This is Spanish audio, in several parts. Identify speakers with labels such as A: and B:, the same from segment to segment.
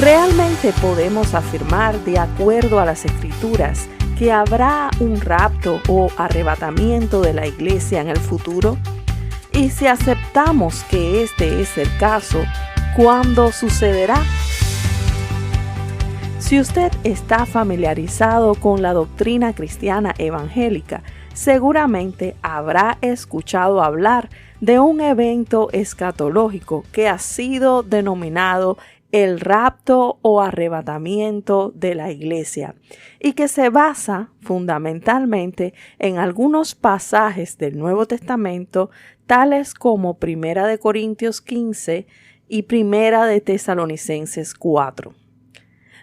A: ¿Realmente podemos afirmar, de acuerdo a las Escrituras, que habrá un rapto o arrebatamiento de la iglesia en el futuro? Y si aceptamos que este es el caso, ¿cuándo sucederá? Si usted está familiarizado con la doctrina cristiana evangélica, seguramente habrá escuchado hablar de un evento escatológico que ha sido denominado el rapto o arrebatamiento de la iglesia y que se basa fundamentalmente en algunos pasajes del Nuevo Testamento, tales como 1 de Corintios 15 y 1 de Tesalonicenses 4.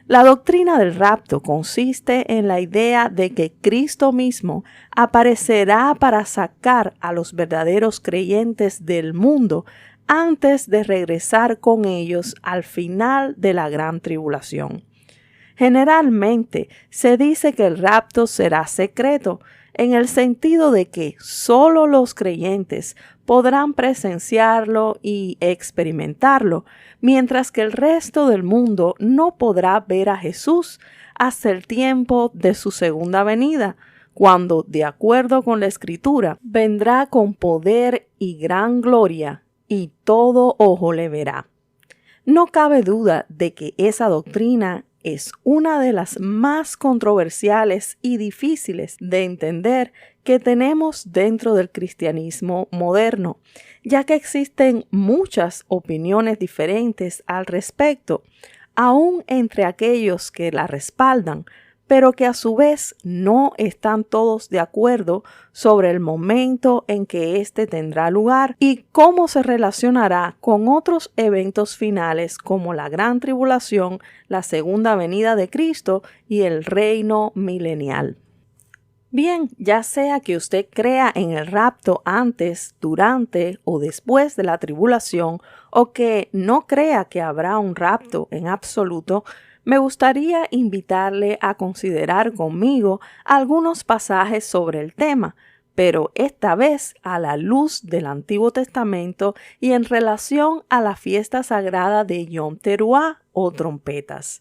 A: La doctrina del rapto consiste en la idea de que Cristo mismo aparecerá para sacar a los verdaderos creyentes del mundo antes de regresar con ellos al final de la gran tribulación. Generalmente se dice que el rapto será secreto, en el sentido de que solo los creyentes podrán presenciarlo y experimentarlo, mientras que el resto del mundo no podrá ver a Jesús hasta el tiempo de su segunda venida, cuando, de acuerdo con la Escritura, vendrá con poder y gran gloria, y todo ojo le verá. No cabe duda de que esa doctrina es una de las más controversiales y difíciles de entender que tenemos dentro del cristianismo moderno, ya que existen muchas opiniones diferentes al respecto, aún entre aquellos que la respaldan, pero que a su vez no están todos de acuerdo sobre el momento en que éste tendrá lugar y cómo se relacionará con otros eventos finales como la gran tribulación, la segunda venida de Cristo y el reino milenial. Bien, ya sea que usted crea en el rapto antes, durante o después de la tribulación, o que no crea que habrá un rapto en absoluto, me gustaría invitarle a considerar conmigo algunos pasajes sobre el tema, pero esta vez a la luz del Antiguo Testamento y en relación a la fiesta sagrada de Yom Teruah o trompetas.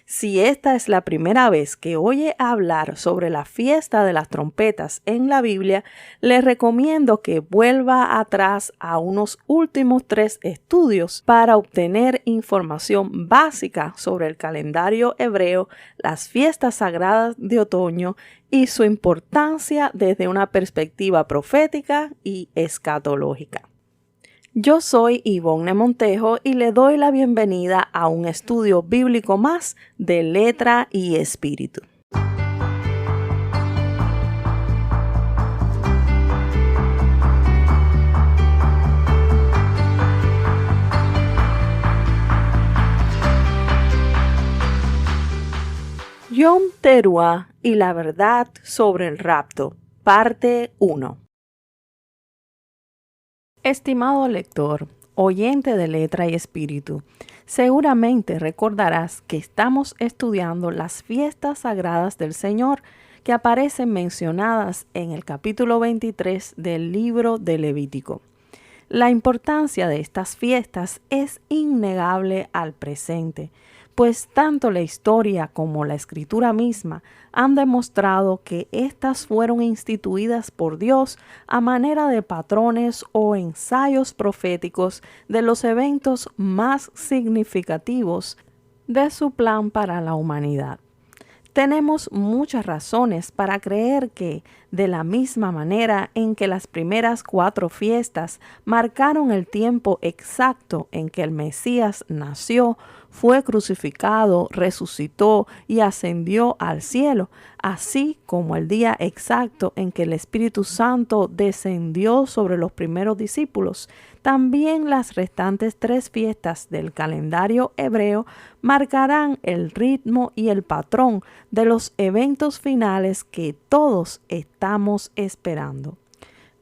A: Si esta es la primera vez que oye hablar sobre la fiesta de las trompetas en la Biblia, le recomiendo que vuelva atrás a unos últimos 3 estudios para obtener información básica sobre el calendario hebreo, las fiestas sagradas de otoño y su importancia desde una perspectiva profética y escatológica. Yo soy Ivonne Montejo y le doy la bienvenida a un estudio bíblico más de Letra y Espíritu. Yom Teruah y la verdad sobre el rapto, parte 1. Estimado lector, oyente de Letra y Espíritu, seguramente recordarás que estamos estudiando las fiestas sagradas del Señor que aparecen mencionadas en el capítulo 23 del libro de Levítico. La importancia de estas fiestas es innegable al presente, pues tanto la historia como la escritura misma han demostrado que éstas fueron instituidas por Dios a manera de patrones o ensayos proféticos de los eventos más significativos de su plan para la humanidad. Tenemos muchas razones para creer que, de la misma manera en que las primeras 4 fiestas marcaron el tiempo exacto en que el Mesías nació, fue crucificado, resucitó y ascendió al cielo, así como el día exacto en que el Espíritu Santo descendió sobre los primeros discípulos, también las restantes 3 fiestas del calendario hebreo marcarán el ritmo y el patrón de los eventos finales que todos estamos esperando.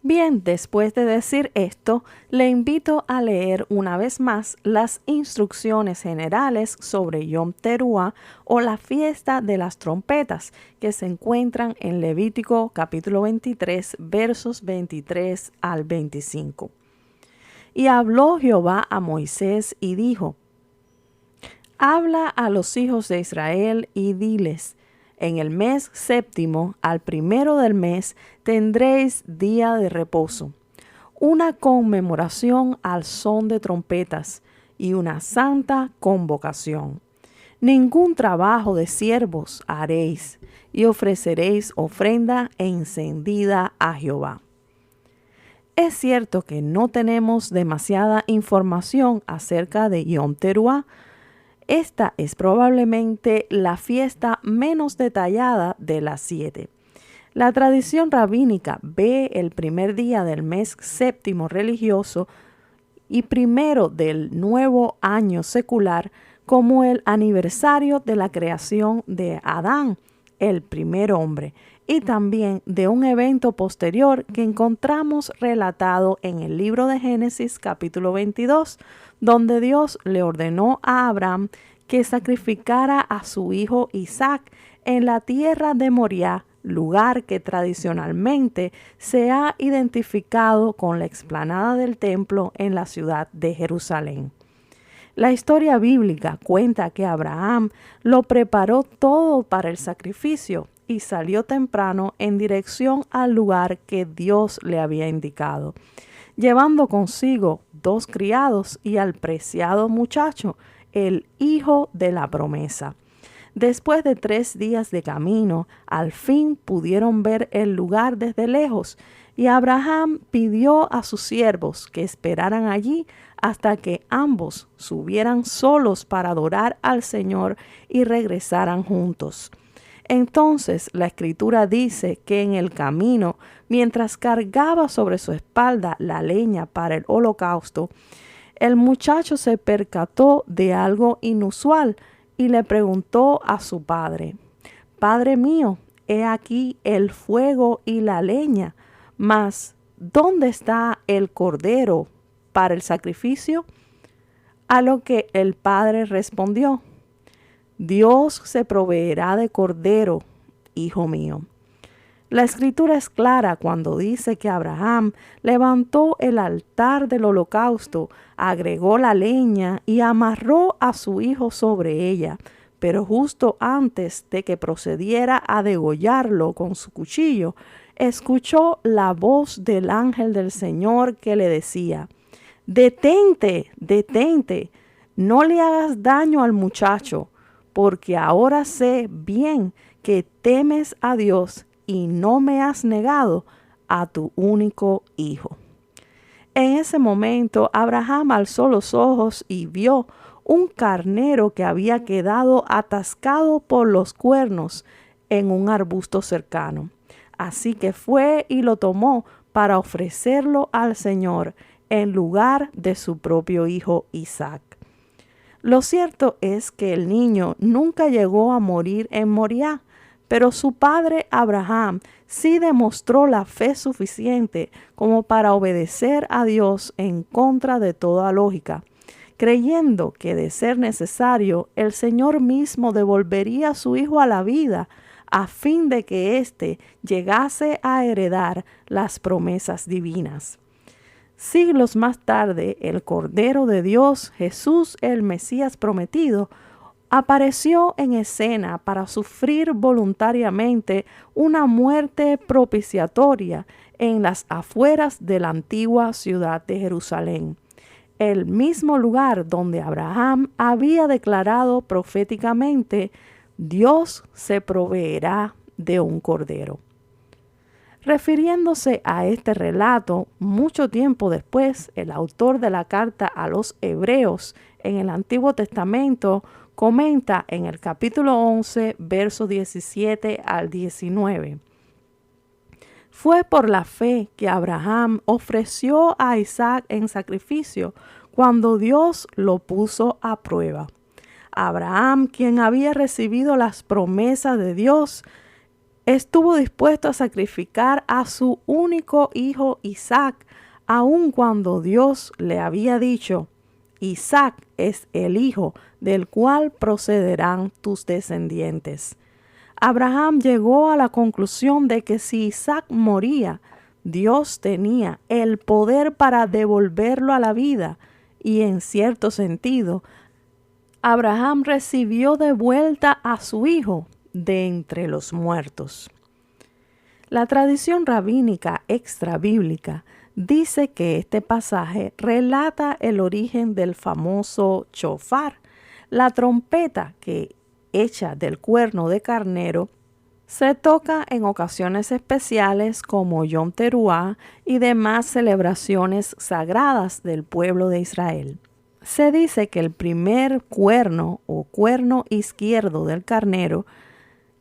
A: Bien, después de decir esto, le invito a leer una vez más las instrucciones generales sobre Yom Teruah o la fiesta de las trompetas que se encuentran en Levítico capítulo 23, versos 23 al 25. Y habló Jehová a Moisés y dijo: Habla a los hijos de Israel y diles: en el mes séptimo, al primero del mes, tendréis día de reposo, una conmemoración al son de trompetas y una santa convocación. Ningún trabajo de siervos haréis, y ofreceréis ofrenda encendida a Jehová. Es cierto que no tenemos demasiada información acerca de Yom Teruah. Esta es probablemente la fiesta menos detallada de las 7. La tradición rabínica ve el primer día del mes séptimo religioso y primero del nuevo año secular como el aniversario de la creación de Adán, el primer hombre, y también de un evento posterior que encontramos relatado en el libro de Génesis capítulo 22, donde Dios le ordenó a Abraham que sacrificara a su hijo Isaac en la tierra de Moriah, lugar que tradicionalmente se ha identificado con la explanada del templo en la ciudad de Jerusalén. La historia bíblica cuenta que Abraham lo preparó todo para el sacrificio y salió temprano en dirección al lugar que Dios le había indicado, llevando consigo 2 criados y al preciado muchacho, el hijo de la promesa. Después de 3 días de camino, al fin pudieron ver el lugar desde lejos, y Abraham pidió a sus siervos que esperaran allí hasta que ambos subieran solos para adorar al Señor y regresaran juntos. Entonces la Escritura dice que en el camino, mientras cargaba sobre su espalda la leña para el holocausto, el muchacho se percató de algo inusual y le preguntó a su padre: «Padre mío, he aquí el fuego y la leña, mas ¿dónde está el cordero para el sacrificio?». A lo que el padre respondió: «Dios se proveerá de cordero, hijo mío». La Escritura es clara cuando dice que Abraham levantó el altar del holocausto, agregó la leña y amarró a su hijo sobre ella, pero justo antes de que procediera a degollarlo con su cuchillo, escuchó la voz del ángel del Señor que le decía: «Detente, detente, no le hagas daño al muchacho, porque ahora sé bien que temes a Dios y no me has negado a tu único hijo». En ese momento Abraham alzó los ojos y vio un carnero que había quedado atascado por los cuernos en un arbusto cercano. Así que fue y lo tomó para ofrecerlo al Señor en lugar de su propio hijo Isaac. Lo cierto es que el niño nunca llegó a morir en Moriah, pero su padre Abraham sí demostró la fe suficiente como para obedecer a Dios en contra de toda lógica, creyendo que de ser necesario, el Señor mismo devolvería a su hijo a la vida a fin de que éste llegase a heredar las promesas divinas. Siglos más tarde, el Cordero de Dios, Jesús el Mesías prometido, apareció en escena para sufrir voluntariamente una muerte propiciatoria en las afueras de la antigua ciudad de Jerusalén, el mismo lugar donde Abraham había declarado proféticamente: «Dios se proveerá de un cordero». Refiriéndose a este relato, mucho tiempo después, el autor de la carta a los Hebreos en el Antiguo Testamento comenta en el capítulo 11, versos 17 al 19. «Fue por la fe que Abraham ofreció a Isaac en sacrificio cuando Dios lo puso a prueba. Abraham, quien había recibido las promesas de Dios, estuvo dispuesto a sacrificar a su único hijo Isaac, aun cuando Dios le había dicho: «Isaac es el hijo del cual procederán tus descendientes». Abraham llegó a la conclusión de que si Isaac moría, Dios tenía el poder para devolverlo a la vida y, en cierto sentido, Abraham recibió de vuelta a su hijo de entre los muertos. La tradición rabínica extrabíblica dice que este pasaje relata el origen del famoso shofar, la trompeta que, hecha del cuerno de carnero, se toca en ocasiones especiales como Yom Teruah y demás celebraciones sagradas del pueblo de Israel. Se dice que el primer cuerno o cuerno izquierdo del carnero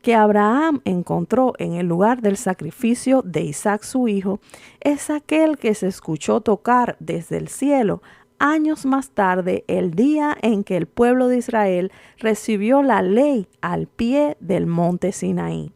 A: que Abraham encontró en el lugar del sacrificio de Isaac su hijo es aquel que se escuchó tocar desde el cielo años más tarde, el día en que el pueblo de Israel recibió la ley al pie del monte Sinaí.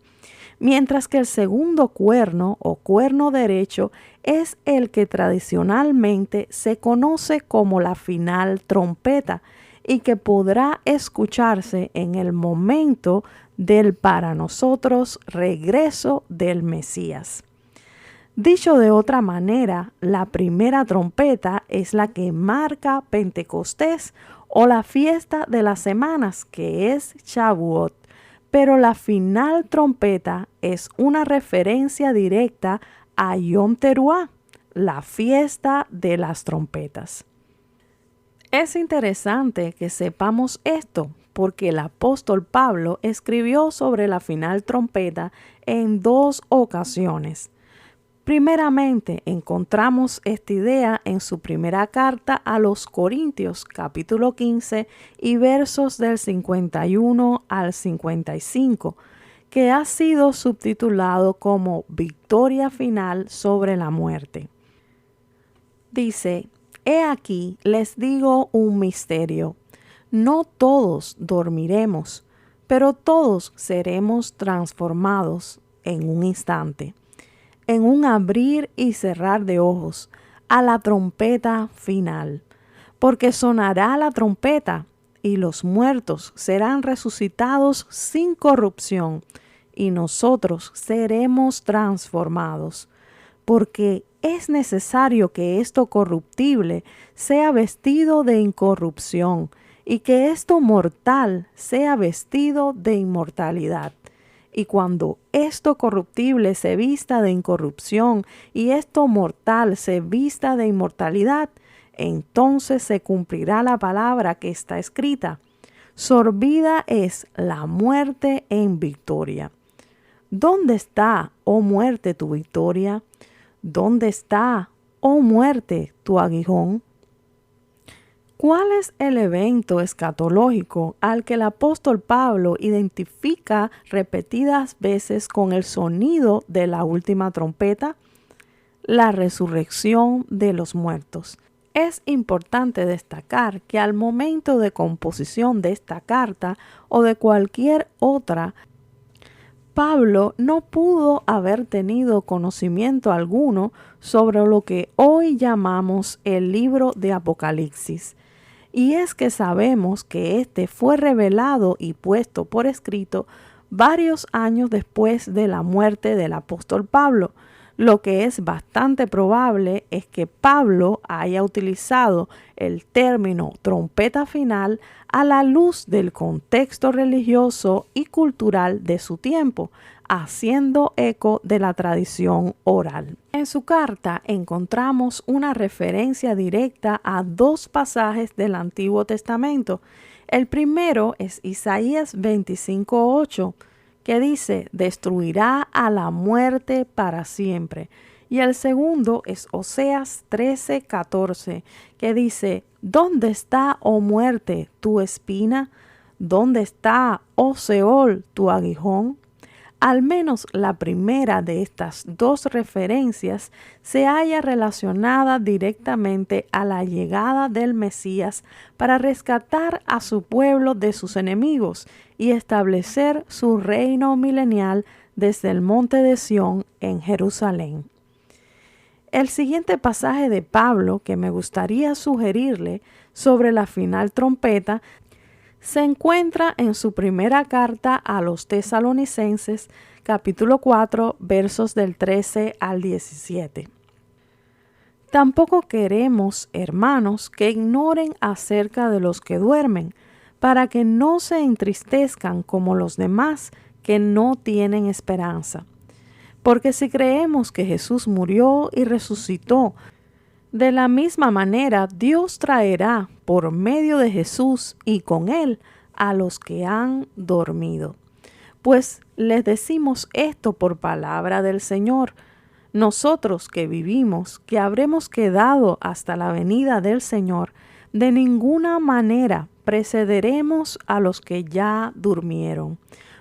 A: Mientras que el segundo cuerno o cuerno derecho es el que tradicionalmente se conoce como la final trompeta y que podrá escucharse en el momento del para nosotros regreso del Mesías. Dicho de otra manera, la primera trompeta es la que marca Pentecostés o la fiesta de las semanas, que es Shavuot, pero la final trompeta es una referencia directa a Yom Teruah, la fiesta de las trompetas. Es interesante que sepamos esto, porque el apóstol Pablo escribió sobre la final trompeta en 2 ocasiones. Primeramente, encontramos esta idea en su primera carta a los Corintios, capítulo 15, y versos del 51 al 55, que ha sido subtitulado como Victoria final sobre la muerte. Dice: He aquí, les digo un misterio. No todos dormiremos, pero todos seremos transformados en un instante, en un abrir y cerrar de ojos, a la trompeta final. Porque sonará la trompeta, y los muertos serán resucitados sin corrupción, y nosotros seremos transformados. Porque es necesario que esto corruptible sea vestido de incorrupción, y que esto mortal sea vestido de inmortalidad. Y cuando esto corruptible se vista de incorrupción y esto mortal se vista de inmortalidad, entonces se cumplirá la palabra que está escrita: sorbida es la muerte en victoria. ¿Dónde está, oh muerte, tu victoria? ¿Dónde está, oh muerte, tu aguijón? ¿Cuál es el evento escatológico al que el apóstol Pablo identifica repetidas veces con el sonido de la última trompeta? La resurrección de los muertos. Es importante destacar que al momento de composición de esta carta o de cualquier otra, Pablo no pudo haber tenido conocimiento alguno sobre lo que hoy llamamos el libro de Apocalipsis. Y es que sabemos que este fue revelado y puesto por escrito varios años después de la muerte del apóstol Pablo. Lo que es bastante probable es que Pablo haya utilizado el término trompeta final a la luz del contexto religioso y cultural de su tiempo, haciendo eco de la tradición oral. En su carta encontramos una referencia directa a 2 pasajes del Antiguo Testamento. El primero es Isaías 25:8, que dice: destruirá a la muerte para siempre. Y el segundo es Oseas 13:14, que dice: ¿dónde está, oh muerte, tu espina? ¿Dónde está, oh Seol, tu aguijón? Al menos la primera de estas 2 referencias se halla relacionada directamente a la llegada del Mesías para rescatar a su pueblo de sus enemigos y establecer su reino milenial desde el monte de Sión en Jerusalén. El siguiente pasaje de Pablo que me gustaría sugerirle sobre la final trompeta se encuentra en su primera carta a los Tesalonicenses, capítulo 4, versos del 13 al 17. Tampoco queremos, hermanos, que ignoren acerca de los que duermen, para que no se entristezcan como los demás que no tienen esperanza. Porque si creemos que Jesús murió y resucitó, de la misma manera Dios traerá por medio de Jesús y con Él a los que han dormido. Pues les decimos esto por palabra del Señor. Nosotros que vivimos, que habremos quedado hasta la venida del Señor, de ninguna manera precederemos a los que ya durmieron.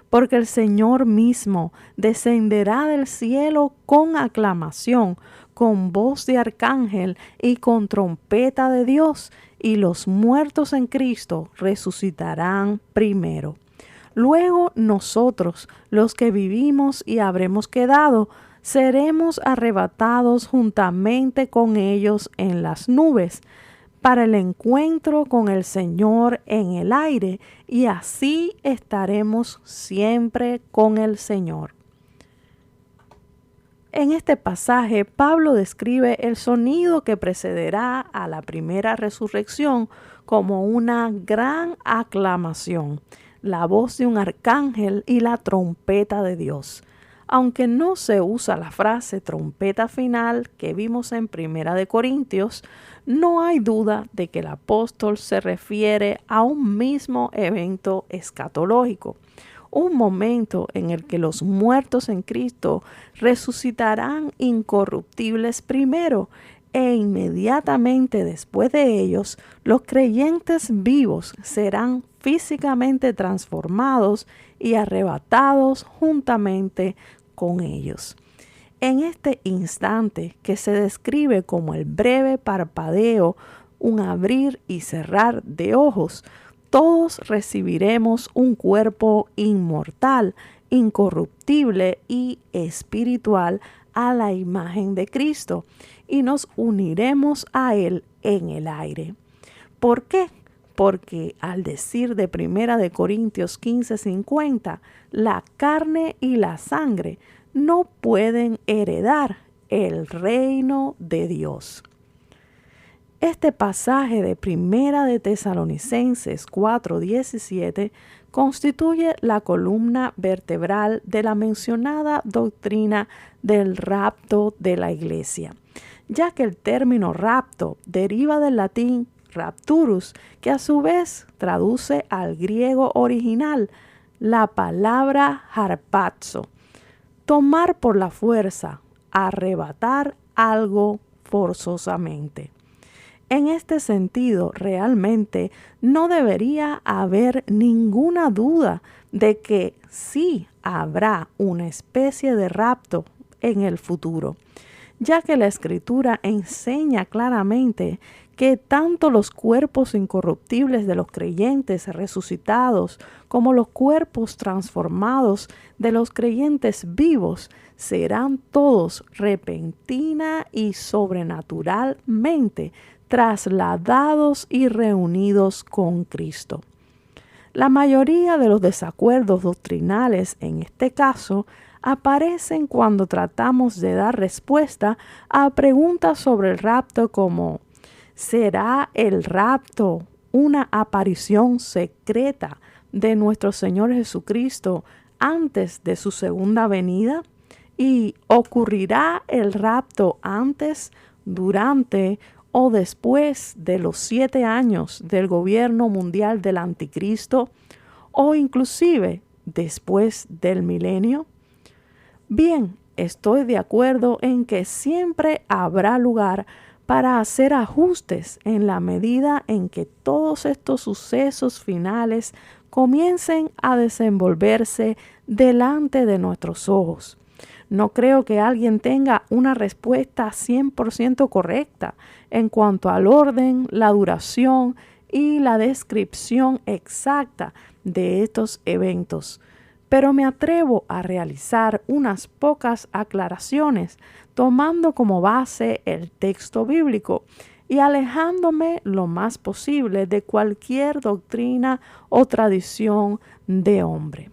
A: Porque el Señor mismo descenderá del cielo con aclamación, con voz de arcángel y con trompeta de Dios, y los muertos en Cristo resucitarán primero. Luego nosotros, los que vivimos y habremos quedado, seremos arrebatados juntamente con ellos en las nubes, para el encuentro con el Señor en el aire, y así estaremos siempre con el Señor. En este pasaje, Pablo describe el sonido que precederá a la primera resurrección como una gran aclamación, la voz de un arcángel y la trompeta de Dios. Aunque no se usa la frase trompeta final que vimos en 1 Corintios, no hay duda de que el apóstol se refiere a un mismo evento escatológico, un momento en el que los muertos en Cristo resucitarán incorruptibles primero, e inmediatamente después de ellos, los creyentes vivos serán físicamente transformados y arrebatados juntamente con ellos. En este instante, que se describe como el breve parpadeo, un abrir y cerrar de ojos, todos recibiremos un cuerpo inmortal, incorruptible y espiritual a la imagen de Cristo, y nos uniremos a Él en el aire. ¿Por qué? Porque al decir de 1 Corintios 15:50, la carne y la sangre no pueden heredar el reino de Dios. Este pasaje de 1 de Tesalonicenses 4:17 constituye la columna vertebral de la mencionada doctrina del rapto de la Iglesia, ya que el término rapto deriva del latín rapturus, que a su vez traduce al griego original la palabra harpazo, tomar por la fuerza, arrebatar algo forzosamente. En este sentido, realmente no debería haber ninguna duda de que sí habrá una especie de rapto en el futuro, ya que la Escritura enseña claramente que tanto los cuerpos incorruptibles de los creyentes resucitados como los cuerpos transformados de los creyentes vivos serán todos repentina y sobrenaturalmente trasladados y reunidos con Cristo. La mayoría de los desacuerdos doctrinales en este caso aparecen cuando tratamos de dar respuesta a preguntas sobre el rapto como: ¿será el rapto una aparición secreta de nuestro Señor Jesucristo antes de su segunda venida? ¿Y ocurrirá el rapto antes, durante o después de los 7 años del gobierno mundial del Anticristo, o inclusive después del milenio? Bien, estoy de acuerdo en que siempre habrá lugar para hacer ajustes en la medida en que todos estos sucesos finales comiencen a desenvolverse delante de nuestros ojos. No creo que alguien tenga una respuesta 100% correcta en cuanto al orden, la duración y la descripción exacta de estos eventos, pero me atrevo a realizar unas pocas aclaraciones tomando como base el texto bíblico y alejándome lo más posible de cualquier doctrina o tradición de hombre.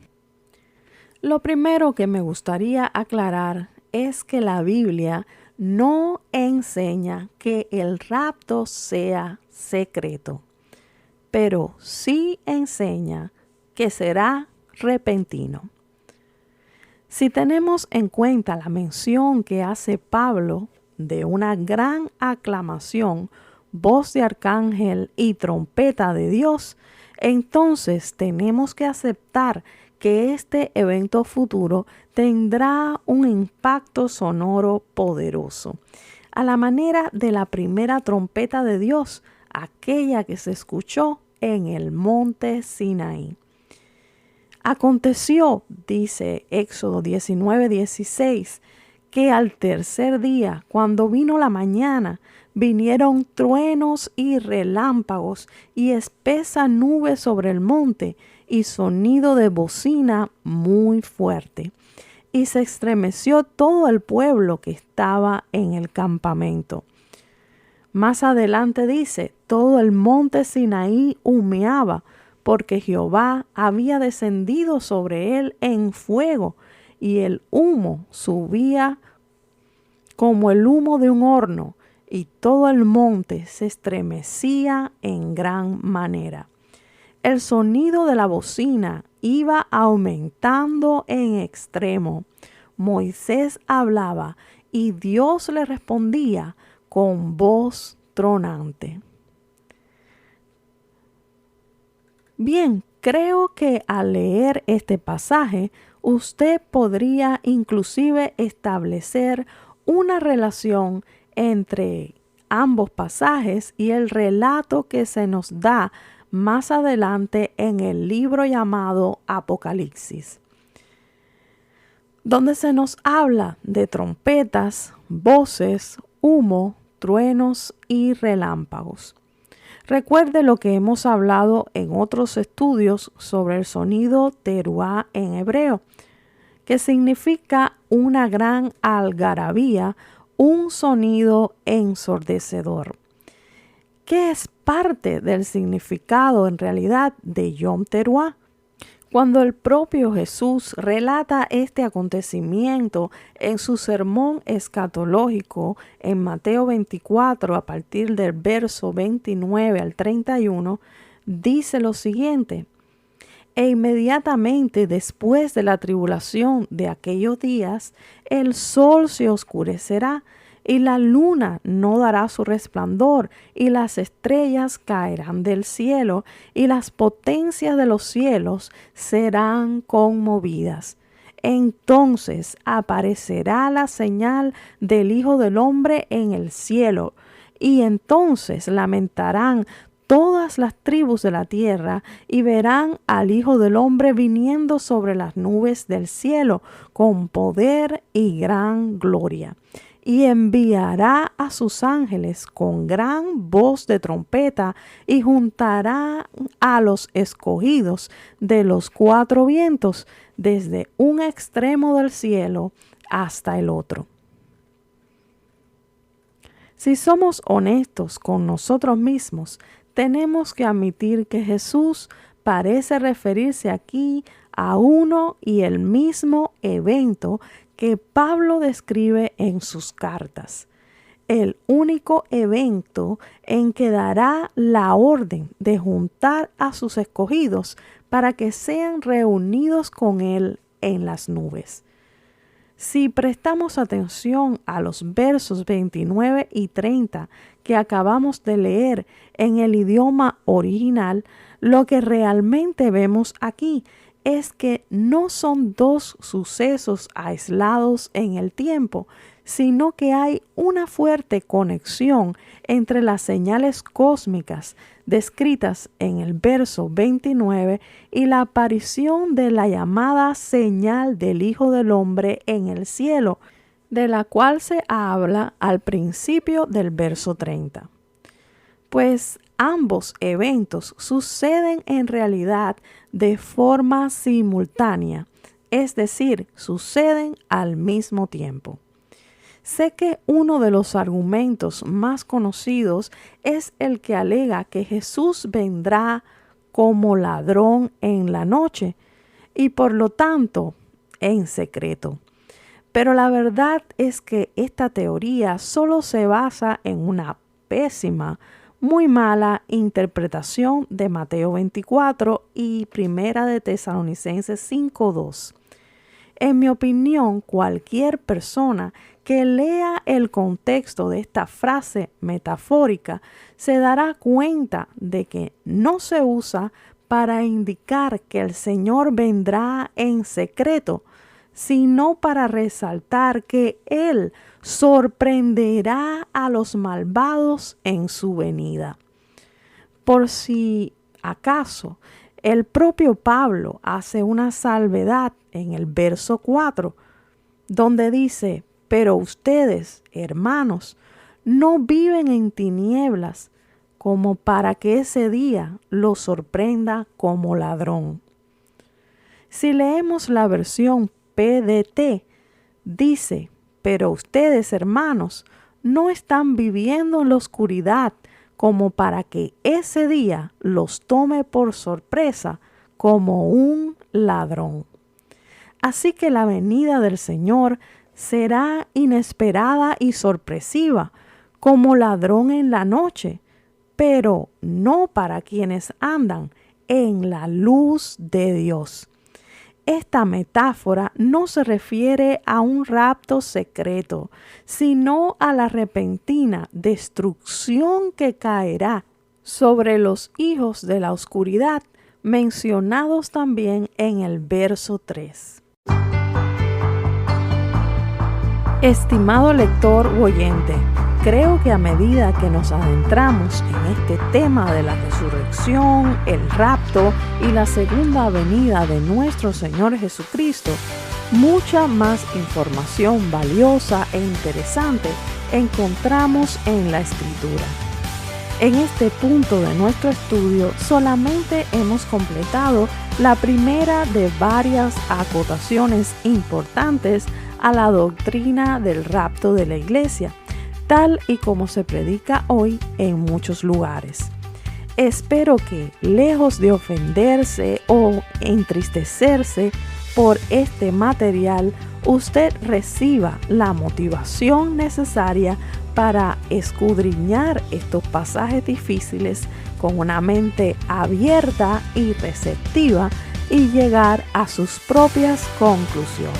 A: Lo primero que me gustaría aclarar es que la Biblia no enseña que el rapto sea secreto. pero sí enseña que será repentino. Si tenemos en cuenta la mención que hace Pablo de una gran aclamación, voz de arcángel y trompeta de Dios, entonces tenemos que aceptar que este evento futuro tendrá un impacto sonoro poderoso, a la manera de la primera trompeta de Dios, aquella que se escuchó en el monte Sinaí. Aconteció, dice Éxodo 19:16, que al tercer día, cuando vino la mañana, vinieron truenos y relámpagos y espesa nube sobre el monte y sonido de bocina muy fuerte. Y se estremeció todo el pueblo que estaba en el campamento. Más adelante dice, todo el monte Sinaí humeaba, porque Jehová había descendido sobre él en fuego, y el humo subía como el humo de un horno, y todo el monte se estremecía en gran manera. El sonido de la bocina iba aumentando en extremo. Moisés hablaba y Dios le respondía con voz tronante. Bien, creo que al leer este pasaje, usted podría inclusive establecer una relación entre ambos pasajes y el relato que se nos da más adelante en el libro llamado Apocalipsis, donde se nos habla de trompetas, voces, humo, truenos y relámpagos. Recuerde lo que hemos hablado en otros estudios sobre el sonido teruá en hebreo, que significa una gran algarabía, un sonido ensordecedor, que es parte del significado en realidad de Yom Teruá. Cuando el propio Jesús relata este acontecimiento en su sermón escatológico en Mateo 24 a partir del verso 29 al 31, dice lo siguiente: E inmediatamente después de la tribulación de aquellos días, el sol se oscurecerá, y la luna no dará su resplandor, y las estrellas caerán del cielo, y las potencias de los cielos serán conmovidas. Entonces aparecerá la señal del Hijo del Hombre en el cielo, y entonces lamentarán todas las tribus de la tierra y verán al Hijo del Hombre viniendo sobre las nubes del cielo con poder y gran gloria. Y enviará a sus ángeles con gran voz de trompeta y juntará a los escogidos de los cuatro vientos desde un extremo del cielo hasta el otro. Si somos honestos con nosotros mismos, tenemos que admitir que Jesús parece referirse aquí a uno y el mismo evento que Pablo describe en sus cartas. El único evento en que dará la orden de juntar a sus escogidos para que sean reunidos con él en las nubes. Si prestamos atención a los versos 29 y 30 que acabamos de leer en el idioma original, lo que realmente vemos aquí es que no son dos sucesos aislados en el tiempo, sino que hay una fuerte conexión entre las señales cósmicas descritas en el verso 29 y la aparición de la llamada señal del Hijo del Hombre en el cielo, de la cual se habla al principio del verso 30. Pues ambos eventos suceden en realidad de forma simultánea, es decir, suceden al mismo tiempo. Sé que uno de los argumentos más conocidos es el que alega que Jesús vendrá como ladrón en la noche y por lo tanto en secreto. Pero la verdad es que esta teoría solo se basa en una pésima, muy mala interpretación de Mateo 24 y Primera de Tesalonicenses 5:2. En mi opinión, cualquier persona que lea el contexto de esta frase metafórica se dará cuenta de que no se usa para indicar que el Señor vendrá en secreto, sino para resaltar que Él sorprenderá a los malvados en su venida. Por si acaso, el propio Pablo hace una salvedad en el verso 4, donde dice: pero ustedes, hermanos, no viven en tinieblas, como para que ese día los sorprenda como ladrón. Si leemos la versión PDT, dice: pero ustedes, hermanos, no están viviendo en la oscuridad, como para que ese día los tome por sorpresa como un ladrón. Así que la venida del Señor será inesperada y sorpresiva, como ladrón en la noche, pero no para quienes andan en la luz de Dios. Esta metáfora no se refiere a un rapto secreto, sino a la repentina destrucción que caerá sobre los hijos de la oscuridad, mencionados también en el verso 3. Estimado lector u oyente, creo que a medida que nos adentramos en este tema de la resurrección, el rapto y la segunda venida de nuestro Señor Jesucristo, mucha más información valiosa e interesante encontramos en la Escritura. En este punto de nuestro estudio solamente hemos completado la primera de varias acotaciones importantes a la doctrina del rapto de la iglesia, tal y como se predica hoy en muchos lugares. Espero que, lejos de ofenderse o entristecerse por este material, usted reciba la motivación necesaria para escudriñar estos pasajes difíciles con una mente abierta y receptiva y llegar a sus propias conclusiones.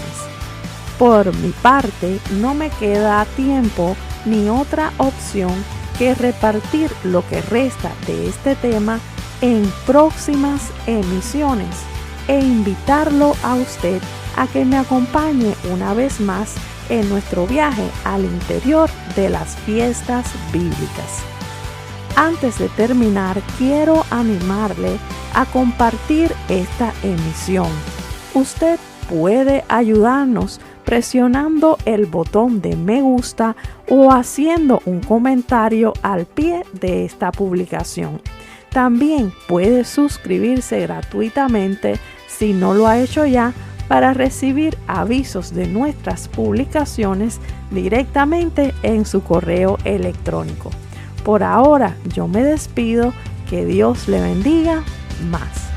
A: Por mi parte, no me queda tiempo ni otra opción que repartir lo que resta de este tema en próximas emisiones e invitarlo a usted a que me acompañe una vez más en nuestro viaje al interior de las fiestas bíblicas. Antes de terminar, quiero animarle a compartir esta emisión. Usted puede ayudarnos presionando el botón de me gusta o haciendo un comentario al pie de esta publicación. También puede suscribirse gratuitamente si no lo ha hecho ya para recibir avisos de nuestras publicaciones directamente en su correo electrónico. Por ahora yo me despido, que Dios le bendiga más.